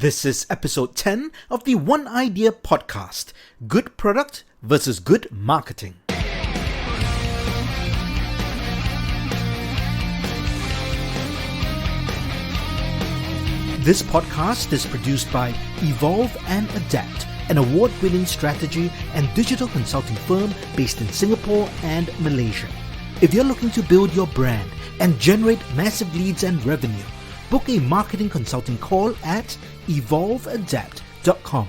This is episode 10 of the One Idea podcast, Good Product versus Good Marketing. This podcast is produced by Evolve and Adapt, an award-winning strategy and digital consulting firm based in Singapore and Malaysia. If you're looking to build your brand and generate massive leads and revenue, book a marketing consulting call at evolveadapt.com.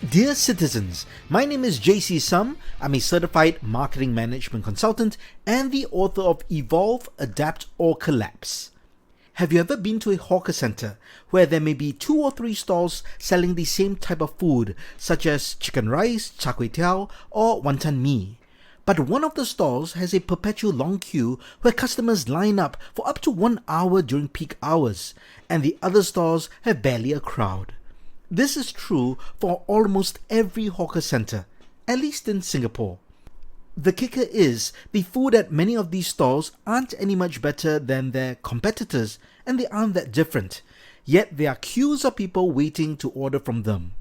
Dear citizens, my name is JC Sum. I'm a certified marketing management consultant and the author of Evolve, Adapt or Collapse. Have you ever been to a hawker center where there may be 2 or 3 stalls selling the same type of food, such as chicken rice, char teow, or wanton mee? But one of the stalls has a perpetual long queue where customers line up for up to 1 hour during peak hours, and the other stalls have barely a crowd. This is true for almost every hawker center, at least in Singapore. The kicker is, the food at many of these stalls aren't any much better than their competitors, and they aren't that different. Yet there are queues of people waiting to order from them.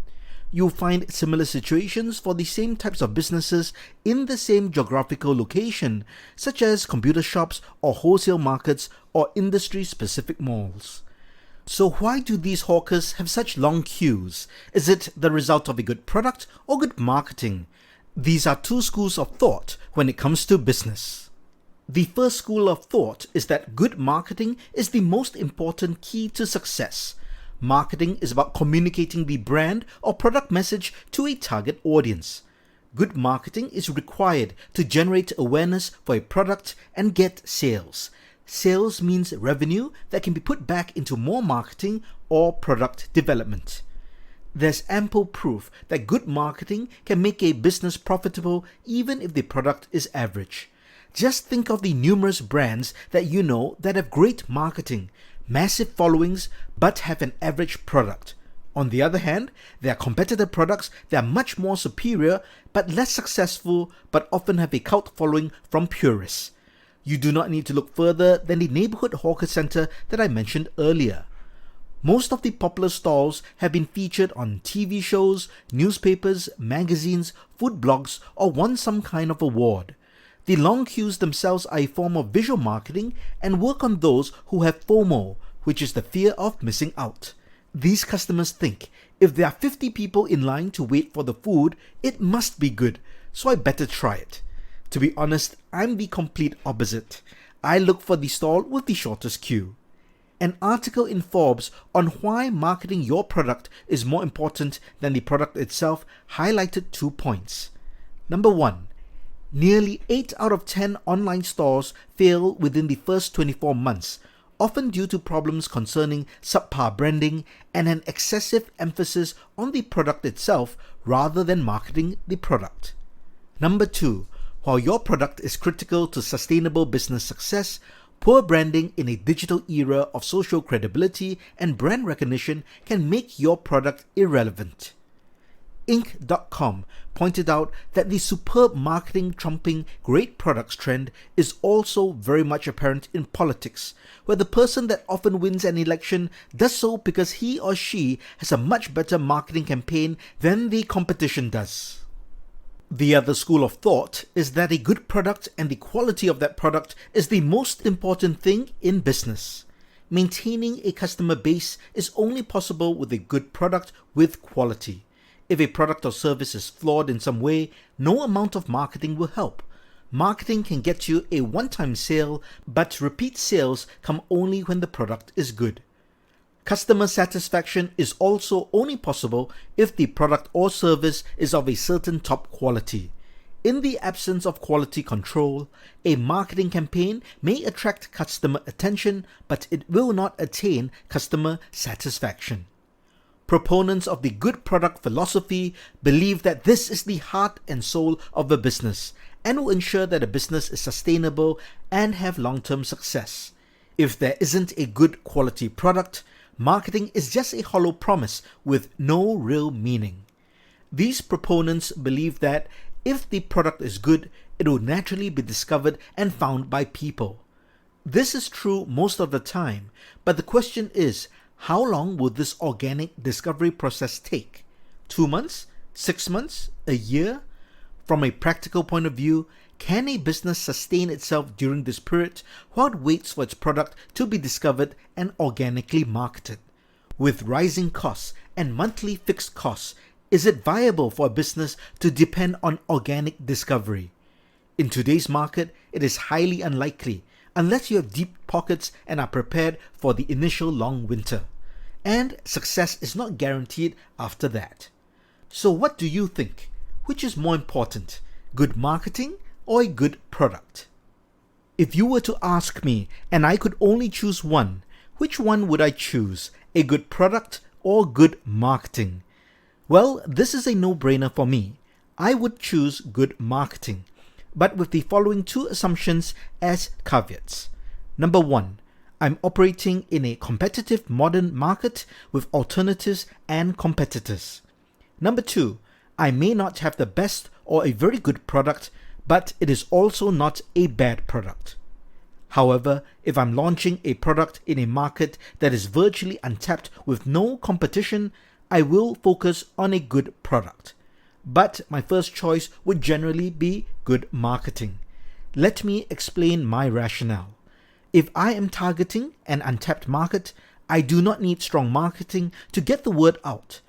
You'll find similar situations for the same types of businesses in the same geographical location, such as computer shops or wholesale markets or industry-specific malls. So why do these hawkers have such long queues? Is it the result of a good product or good marketing? These are 2 schools of thought when it comes to business. The first school of thought is that good marketing is the most important key to success. Marketing is about communicating the brand or product message to a target audience. Good marketing is required to generate awareness for a product and get sales. Sales means revenue that can be put back into more marketing or product development. There's ample proof that good marketing can make a business profitable even if the product is average. Just think of the numerous brands that you know that have great marketing, massive followings, but have an average product. On the other hand, there are competitor products that are much more superior but less successful, but often have a cult following from purists. You do not need to look further than the neighborhood hawker center that I mentioned earlier. Most of the popular stalls have been featured on TV shows, newspapers, magazines, food blogs, or won some kind of award. The long queues themselves are a form of visual marketing and work on those who have FOMO, which is the fear of missing out. These customers think, if there are 50 people in line to wait for the food, it must be good, so I better try it. To be honest, I'm the complete opposite. I look for the stall with the shortest queue. An article in Forbes on why marketing your product is more important than the product itself highlighted 2 points. Number 1. Nearly 8 out of 10 online stores fail within the first 24 months, often due to problems concerning subpar branding and an excessive emphasis on the product itself rather than marketing the product. Number 2. While your product is critical to sustainable business success, poor branding in a digital era of social credibility and brand recognition can make your product irrelevant. Inc.com pointed out that the superb marketing trumping great products trend is also very much apparent in politics, where the person that often wins an election does so because he or she has a much better marketing campaign than the competition does. The other school of thought is that a good product and the quality of that product is the most important thing in business. Maintaining a customer base is only possible with a good product with quality. If a product or service is flawed in some way, no amount of marketing will help. Marketing can get you a one-time sale, but repeat sales come only when the product is good. Customer satisfaction is also only possible if the product or service is of a certain top quality. In the absence of quality control, a marketing campaign may attract customer attention, but it will not attain customer satisfaction. Proponents of the good product philosophy believe that this is the heart and soul of a business and will ensure that a business is sustainable and have long-term success. If there isn't a good quality product, marketing is just a hollow promise with no real meaning. These proponents believe that if the product is good, it will naturally be discovered and found by people. This is true most of the time, but the question is, How long will this organic discovery process take? 2 months? 6 months? A year? From a practical point of view, can a business sustain itself during this period while it waits for its product to be discovered and organically marketed? With rising costs and monthly fixed costs, is it viable for a business to depend on organic discovery? In today's market, it is highly unlikely unless you have deep pockets and are prepared for the initial long winter. And success is not guaranteed after that. So what do you think? Which is more important, good marketing or a good product? If you were to ask me and I could only choose one, which one would I choose? A good product or good marketing? Well, this is a no-brainer for me. I would choose good marketing, but with the following two assumptions as caveats. Number one, I'm operating in a competitive modern market with alternatives and competitors. Number two, I may not have the best or a very good product, but it is also not a bad product. However, if I'm launching a product in a market that is virtually untapped with no competition, I will focus on a good product. But my first choice would generally be good marketing. Let me explain my rationale. If I am targeting an untapped market, I do not need strong marketing to get the word out.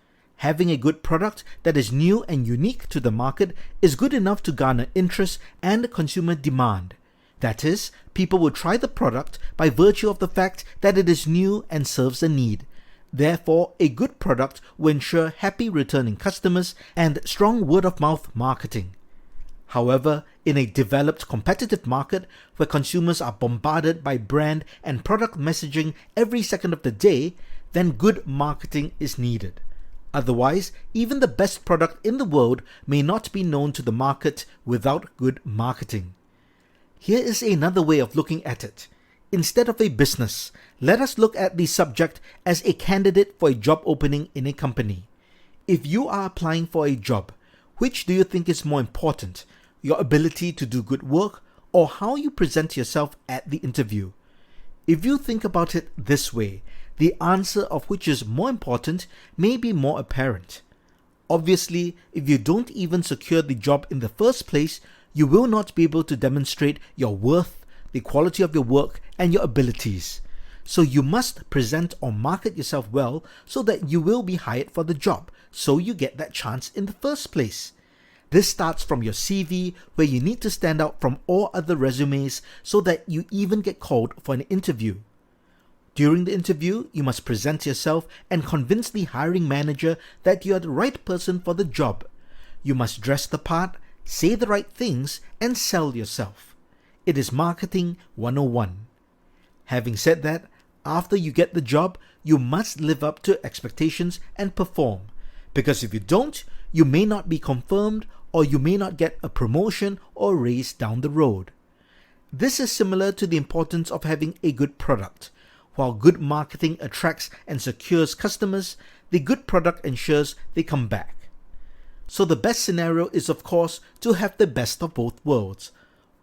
Having a good product that is new and unique to the market is good enough to garner interest and consumer demand. That is, people will try the product by virtue of the fact that it is new and serves a need. Therefore, a good product will ensure happy returning customers and strong word-of-mouth marketing. However, in a developed competitive market where consumers are bombarded by brand and product messaging every second of the day, then good marketing is needed. Otherwise, even the best product in the world may not be known to the market without good marketing. Here is another way of looking at it. Instead of a business, let us look at the subject as a candidate for a job opening in a company. If you are applying for a job, which do you think is more important, your ability to do good work or how you present yourself at the interview? If you think about it this way, the answer of which is more important may be more apparent. Obviously, if you don't even secure the job in the first place, you will not be able to demonstrate your worth, the quality of your work, and your abilities. So you must present or market yourself well so that you will be hired for the job, so you get that chance in the first place. This starts from your CV, where you need to stand out from all other resumes so that you even get called for an interview. During the interview, you must present yourself and convince the hiring manager that you are the right person for the job. You must dress the part, say the right things, and sell yourself. It is marketing 101. Having said that, after you get the job, you must live up to expectations and perform. Because if you don't, you may not be confirmed or you may not get a promotion or raise down the road. This is similar to the importance of having a good product. While good marketing attracts and secures customers, the good product ensures they come back. So the best scenario is, of course, to have the best of both worlds.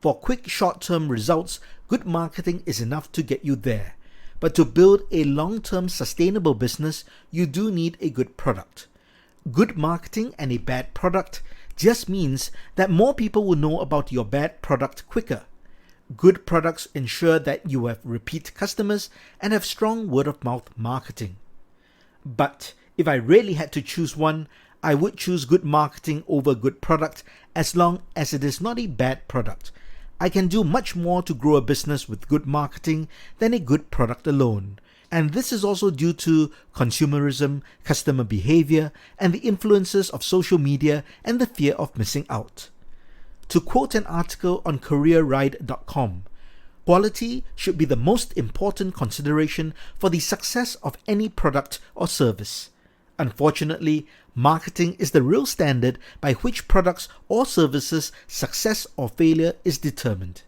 For quick short-term results, good marketing is enough to get you there. But to build a long-term sustainable business, you do need a good product. Good marketing and a bad product just means that more people will know about your bad product quicker. Good products ensure that you have repeat customers and have strong word-of-mouth marketing. But if I really had to choose one, I would choose good marketing over good product as long as it is not a bad product. I can do much more to grow a business with good marketing than a good product alone. And this is also due to consumerism, customer behavior, and the influences of social media and the fear of missing out. To quote an article on careerride.com, quality should be the most important consideration for the success of any product or service. Unfortunately, marketing is the real standard by which products or services' success or failure is determined.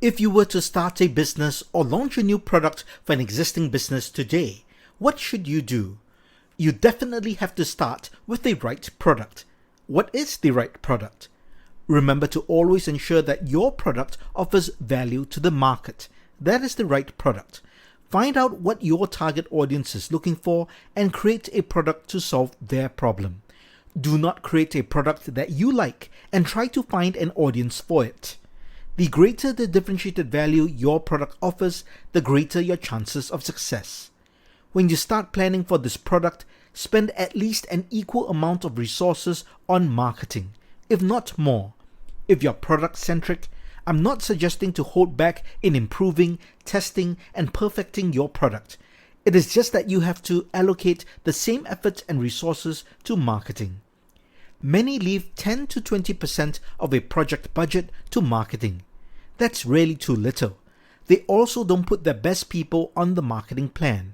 If you were to start a business or launch a new product for an existing business today, what should you do? You definitely have to start with the right product. What is the right product? Remember to always ensure that your product offers value to the market. That is the right product. Find out what your target audience is looking for and create a product to solve their problem. Do not create a product that you like and try to find an audience for it. The greater the differentiated value your product offers, the greater your chances of success. When you start planning for this product, spend at least an equal amount of resources on marketing, if not more. If you're product-centric, I'm not suggesting to hold back in improving, testing, and perfecting your product. It is just that you have to allocate the same effort and resources to marketing. Many leave 10 to 20% of a project budget to marketing. That's really too little. They also don't put their best people on the marketing plan.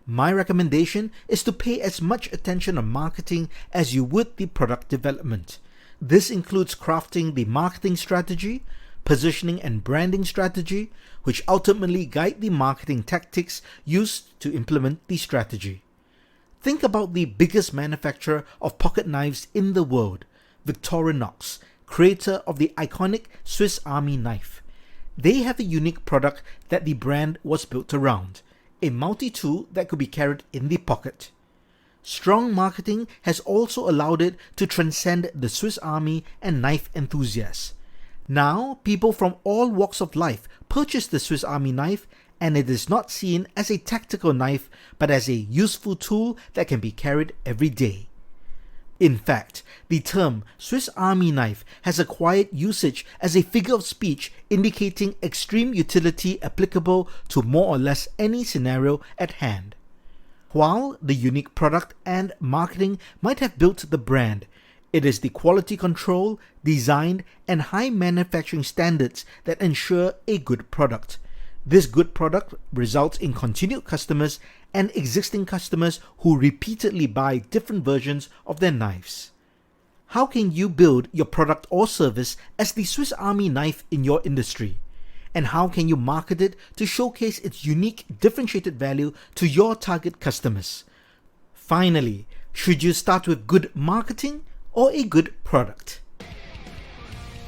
My recommendation is to pay as much attention on marketing as you would the product development. This includes crafting the marketing strategy, positioning and branding strategy, which ultimately guide the marketing tactics used to implement the strategy. Think about the biggest manufacturer of pocket knives in the world, Victorinox, creator of the iconic Swiss Army knife. They have a unique product that the brand was built around, a multi-tool that could be carried in the pocket. Strong marketing has also allowed it to transcend the Swiss Army and knife enthusiasts. Now, people from all walks of life purchase the Swiss Army knife, and it is not seen as a tactical knife but as a useful tool that can be carried every day. In fact, the term Swiss Army knife has acquired usage as a figure of speech indicating extreme utility applicable to more or less any scenario at hand. While the unique product and marketing might have built the brand, it is the quality control, design, and high manufacturing standards that ensure a good product. This good product results in continued customers and existing customers who repeatedly buy different versions of their knives. How can you build your product or service as the Swiss Army knife in your industry? And how can you market it to showcase its unique differentiated value to your target customers? Finally, should you start with good marketing or a good product?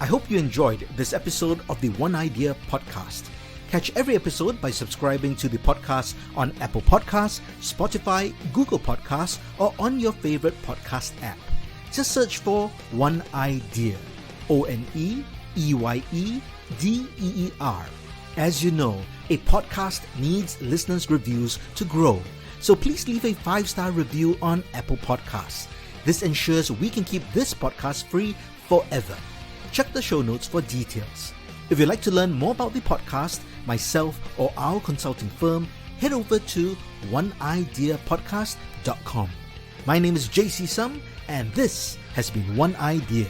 I hope you enjoyed this episode of the One Idea podcast. Catch every episode by subscribing to the podcast on Apple Podcasts, Spotify, Google Podcasts, or on your favorite podcast app. Just search for One Idea, ONEEYEDEER. As you know, a podcast needs listeners' reviews to grow, so please leave a 5-star review on Apple Podcasts. This ensures we can keep this podcast free forever. Check the show notes for details. If you'd like to learn more about the podcast, myself, or our consulting firm, head over to oneideapodcast.com. My name is JC Sum, and this has been One Idea.